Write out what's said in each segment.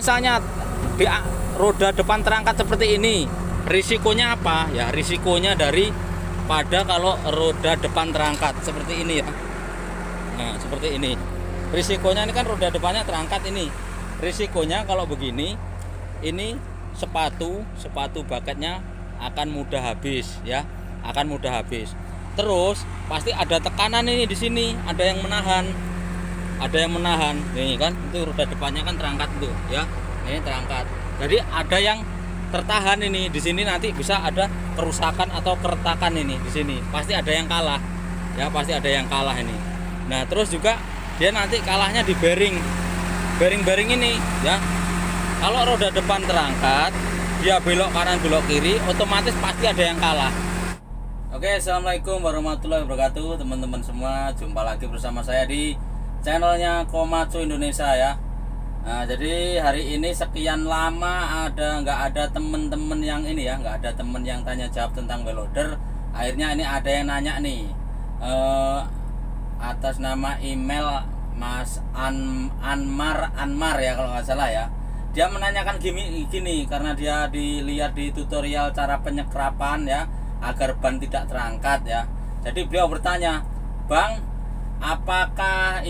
misalnya roda depan terangkat seperti ini, risikonya apa ya? Risikonya daripada kalau roda depan terangkat seperti ini ya. Nah seperti ini, risikonya ini kan roda depannya terangkat ini. Risikonya kalau begini, ini sepatu bucketnya akan mudah habis ya, akan mudah habis. Terus pasti ada tekanan ini di sini, ada yang menahan, nih kan, itu roda depannya kan terangkat tuh ya, ini terangkat. Jadi ada yang tertahan ini di sini, nanti bisa ada kerusakan atau keretakan ini di sini. Pasti ada yang kalah ya, pasti ada yang kalah ini. Nah terus juga dia nanti kalahnya di bearing ini ya. Kalau roda depan terangkat, dia belok kanan belok kiri, otomatis pasti ada yang kalah. Oke, assalamualaikum warahmatullahi wabarakatuh teman-teman semua. Jumpa lagi bersama saya di channelnya Komatsu Indonesia ya. Nah, jadi hari ini sekian lama nggak ada temen-temen yang ini ya, nggak ada temen yang tanya jawab tentang wheel loader. Akhirnya ini ada yang nanya nih, atas nama email Mas Anmar ya kalau nggak salah ya. Dia menanyakan gini karena dia dilihat di tutorial cara penyekrapan ya, agar ban tidak terangkat ya. Jadi beliau bertanya, Bang, apakah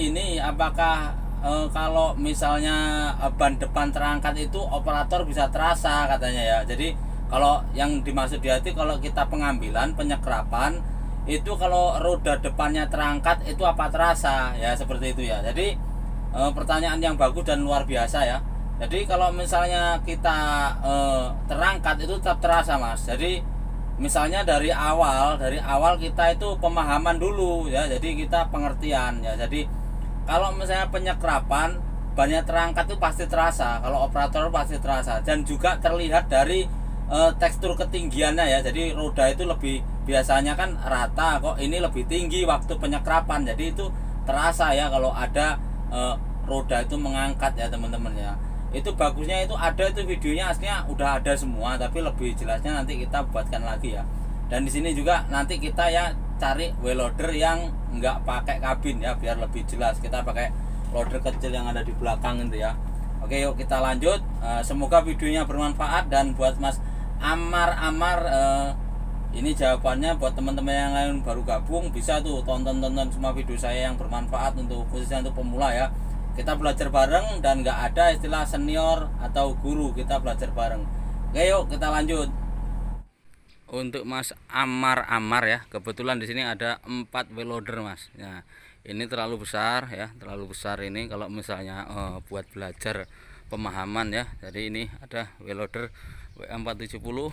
kalau misalnya ban depan terangkat itu operator bisa terasa katanya ya. Jadi kalau yang dimaksud di hati, kalau kita pengambilan penyekrapan itu kalau roda depannya terangkat itu apa terasa ya, seperti itu ya. Jadi pertanyaan yang bagus dan luar biasa ya. Jadi kalau misalnya kita terangkat itu tetap terasa Mas. Jadi misalnya dari awal kita itu pemahaman dulu ya, jadi kita pengertian ya. Jadi kalau misalnya penyekrapan bannya terangkat itu pasti terasa, kalau operator pasti terasa, dan juga terlihat dari tekstur ketinggiannya ya. Jadi roda itu lebih, biasanya kan rata, kok ini lebih tinggi waktu penyekrapan, jadi itu terasa ya kalau ada roda itu mengangkat ya teman-teman ya. Itu bagusnya itu ada itu videonya, aslinya udah ada semua, tapi lebih jelasnya nanti kita buatkan lagi ya. Dan di sini juga nanti kita ya cari wheel loader yang nggak pakai kabin ya, biar lebih jelas. Kita pakai loader kecil yang ada di belakang itu ya. Oke, yuk kita lanjut. Semoga videonya bermanfaat, dan buat Mas Amar ini jawabannya buat teman-teman yang lain baru gabung, bisa tuh tonton semua video saya yang bermanfaat untuk khususnya untuk pemula ya. Kita belajar bareng dan nggak ada istilah senior atau guru, kita belajar bareng. Oke, yuk kita lanjut. Untuk Mas Amar ya, kebetulan di sini ada 4 wheel loader Mas. Nah, ini terlalu besar ya, terlalu besar ini kalau misalnya buat belajar pemahaman ya. Jadi ini ada wheel loader WM470,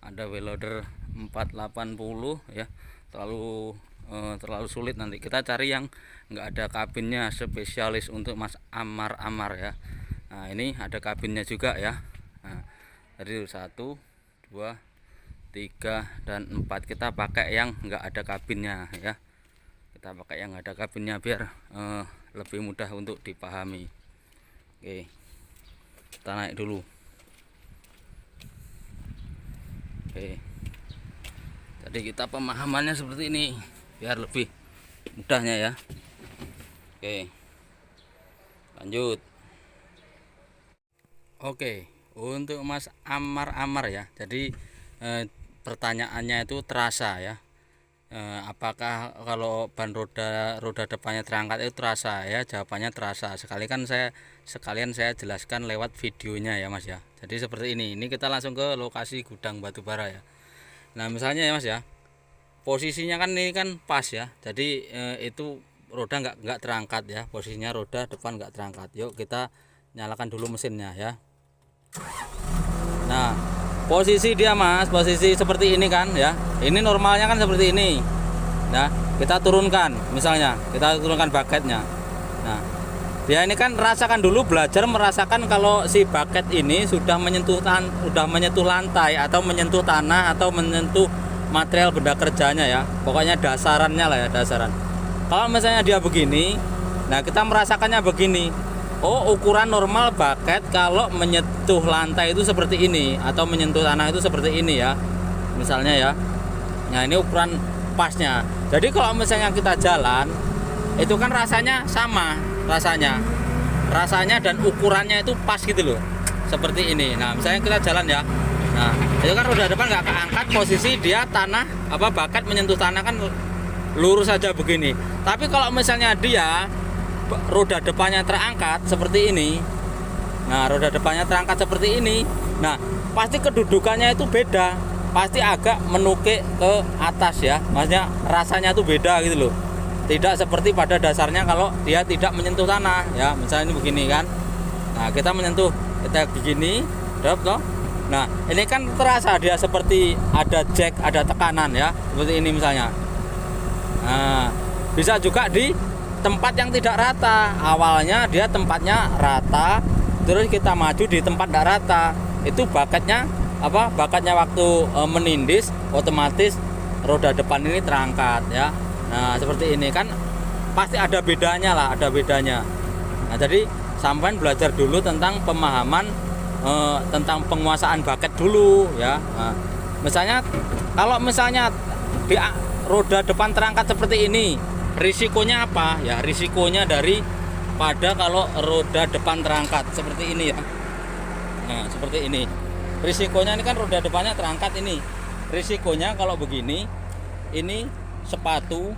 ada wheel loader 480 ya, terlalu sulit. Nanti kita cari yang nggak ada kabinnya, spesialis untuk Mas Amar ya. Nah ini ada kabinnya juga ya. Nah, jadi 1, 2, 3 dan 4 kita pakai yang nggak ada kabinnya ya. Kita pakai yang nggak ada kabinnya biar lebih mudah untuk dipahami. Oke, kita naik dulu. Oke, jadi kita pemahamannya seperti ini biar lebih mudahnya ya. Oke, lanjut. Oke, untuk Mas Amar ya, jadi pertanyaannya itu terasa ya, apakah kalau ban roda depannya terangkat itu terasa ya? Jawabannya terasa. Sekalian saya jelaskan lewat videonya ya Mas ya. Jadi seperti ini kita langsung ke lokasi gudang batubara ya. Nah misalnya ya Mas ya, posisinya kan ini kan pas ya, jadi itu roda nggak terangkat ya, posisinya roda depan nggak terangkat. Yuk kita nyalakan dulu mesinnya ya. Nah posisi dia Mas, posisi seperti ini kan ya, ini normalnya kan seperti ini. Nah kita turunkan, misalnya kita turunkan bucketnya. Nah dia ini kan rasakan dulu, belajar merasakan kalau si bucket ini sudah menyentuh lantai atau menyentuh tanah atau menyentuh material benda kerjanya ya, pokoknya dasarannya lah ya, dasaran. Kalau misalnya dia begini, nah kita merasakannya begini. Oh, ukuran normal bucket kalau menyentuh lantai itu seperti ini, atau menyentuh tanah itu seperti ini ya, misalnya ya. Nah ini ukuran pasnya. Jadi kalau misalnya kita jalan, itu kan rasanya sama, rasanya dan ukurannya itu pas gitu loh, seperti ini. Nah misalnya kita jalan ya, nah itu kan roda depan nggak keangkat, posisi dia tanah bakat menyentuh tanah kan lurus saja begini. Tapi kalau misalnya dia roda depannya terangkat seperti ini, nah roda depannya terangkat seperti ini, nah pasti kedudukannya itu beda, pasti agak menukik ke atas ya, maksudnya rasanya tuh beda gitu loh, tidak seperti pada dasarnya kalau dia tidak menyentuh tanah ya. Misalnya ini begini kan, nah kita menyentuh, kita begini drop toh, nah ini kan terasa dia seperti ada jack, ada tekanan ya, seperti ini misalnya. Nah bisa juga di tempat yang tidak rata, awalnya dia tempatnya rata, terus kita maju di tempat tidak rata, itu bakatnya bakatnya waktu menindis otomatis roda depan ini terangkat ya. Nah seperti ini kan pasti ada bedanya lah, ada bedanya. Nah jadi sampean belajar dulu tentang pemahaman tentang penguasaan bakat dulu ya. Nah, misalnya kalau misalnya di roda depan terangkat seperti ini, risikonya apa ya? Risikonya pada kalau roda depan terangkat seperti ini ya. Nah seperti ini, risikonya ini kan roda depannya terangkat ini. Risikonya kalau begini, ini sepatu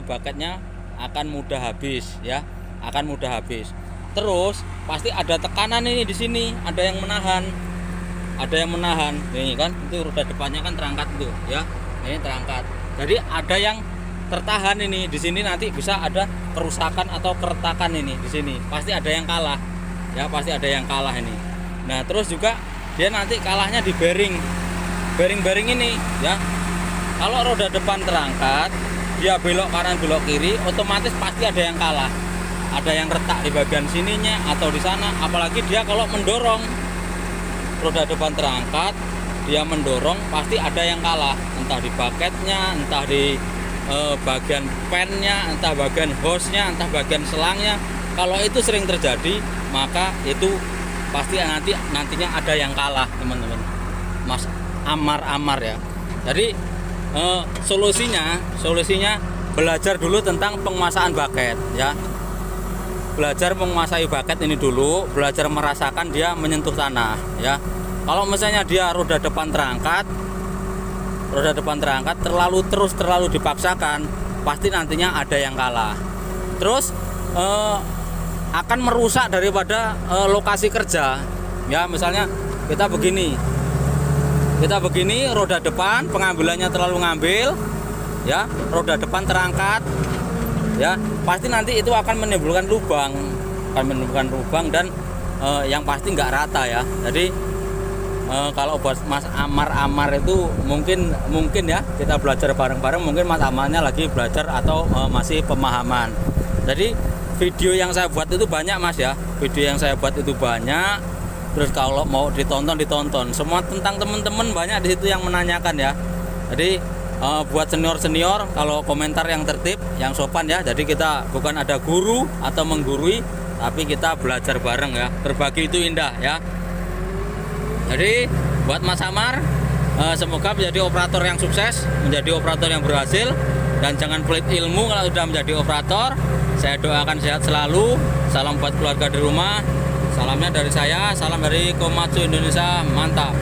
bakatnya akan mudah habis ya, akan mudah habis. Terus pasti ada tekanan ini di sini, ada yang menahan, ini kan, itu roda depannya kan terangkat tuh ya, ini terangkat. Jadi ada yang tertahan ini di sini, nanti bisa ada kerusakan atau keretakan ini di sini, pasti ada yang kalah ya, pasti ada yang kalah ini. Nah terus juga dia nanti kalahnya di bearing ini ya. Kalau roda depan terangkat, dia belok kanan belok kiri, otomatis pasti ada yang kalah, ada yang retak di bagian sininya atau di sana. Apalagi dia kalau mendorong, roda depan terangkat dia mendorong, pasti ada yang kalah, entah di baketnya, entah di bagian pennya, entah bagian hose-nya, entah bagian selangnya. Kalau itu sering terjadi, maka itu pasti nantinya ada yang kalah teman-teman, Mas Amar ya. Jadi solusinya belajar dulu tentang penguasaan baket ya, belajar menguasai baket ini dulu, belajar merasakan dia menyentuh tanah ya. Kalau misalnya dia roda depan terangkat terlalu dipaksakan, pasti nantinya ada yang kalah. Terus akan merusak daripada lokasi kerja ya. Misalnya kita begini, roda depan pengambilannya terlalu ngambil ya, roda depan terangkat ya, pasti nanti itu akan menimbulkan lubang dan yang pasti nggak rata ya. Jadi kalau buat Mas Amar itu mungkin ya, kita belajar bareng-bareng, mungkin Mas Amarnya lagi belajar atau masih pemahaman. Jadi video yang saya buat itu banyak Mas ya, terus kalau mau ditonton semua tentang teman-teman, banyak di situ yang menanyakan ya. Jadi buat senior kalau komentar yang tertib, yang sopan ya. Jadi kita bukan ada guru atau menggurui, tapi kita belajar bareng ya. Berbagi itu indah ya. Jadi buat Mas Amar, semoga menjadi operator yang sukses, menjadi operator yang berhasil, dan jangan pelit ilmu kalau sudah menjadi operator. Saya doakan sehat selalu. Salam buat keluarga di rumah. Salamnya dari saya, salam dari Komatsu Indonesia, mantap.